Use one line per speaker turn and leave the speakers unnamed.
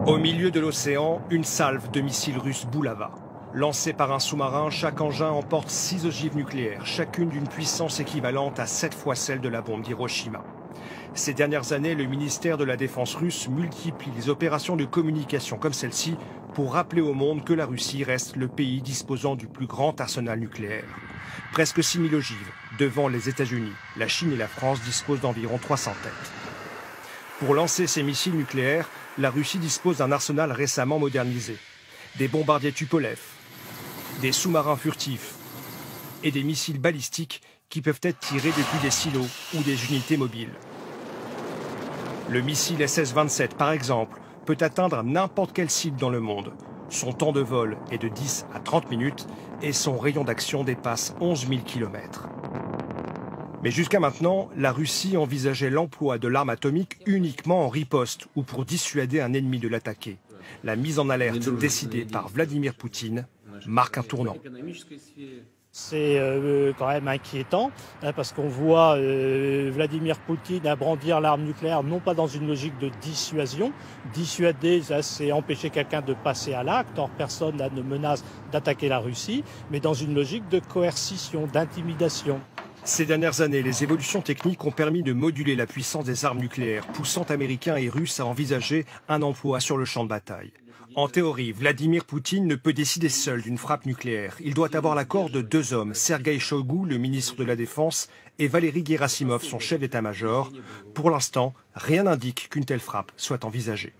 Au milieu de l'océan, une salve de missiles russes Boulava. Lancés par un sous-marin, chaque engin emporte 6 ogives nucléaires, chacune d'une puissance équivalente à 7 fois celle de la bombe d'Hiroshima. Ces dernières années, le ministère de la Défense russe multiplie les opérations de communication comme celle-ci pour rappeler au monde que la Russie reste le pays disposant du plus grand arsenal nucléaire. Presque 6000 ogives, devant les États-Unis, la Chine et la France disposent d'environ 300 têtes. Pour lancer ces missiles nucléaires, la Russie dispose d'un arsenal récemment modernisé. Des bombardiers Tupolev, des sous-marins furtifs et des missiles balistiques qui peuvent être tirés depuis des silos ou des unités mobiles. Le missile SS-27, par exemple, peut atteindre n'importe quelle cible dans le monde. Son temps de vol est de 10 à 30 minutes et son rayon d'action dépasse 11 000 km. Mais jusqu'à maintenant, la Russie envisageait l'emploi de l'arme atomique uniquement en riposte ou pour dissuader un ennemi de l'attaquer. La mise en alerte décidée par Vladimir Poutine marque un tournant.
C'est quand même inquiétant parce qu'on voit Vladimir Poutine brandir l'arme nucléaire non pas dans une logique de dissuasion. Dissuader, c'est empêcher quelqu'un de passer à l'acte, or personne ne menace d'attaquer la Russie, mais dans une logique de coercition, d'intimidation.
Ces dernières années, les évolutions techniques ont permis de moduler la puissance des armes nucléaires, poussant Américains et Russes à envisager un emploi sur le champ de bataille. En théorie, Vladimir Poutine ne peut décider seul d'une frappe nucléaire. Il doit avoir l'accord de 2 hommes, Sergueï Shoigu, le ministre de la Défense, et Valery Gerasimov, son chef d'état-major. Pour l'instant, rien n'indique qu'une telle frappe soit envisagée.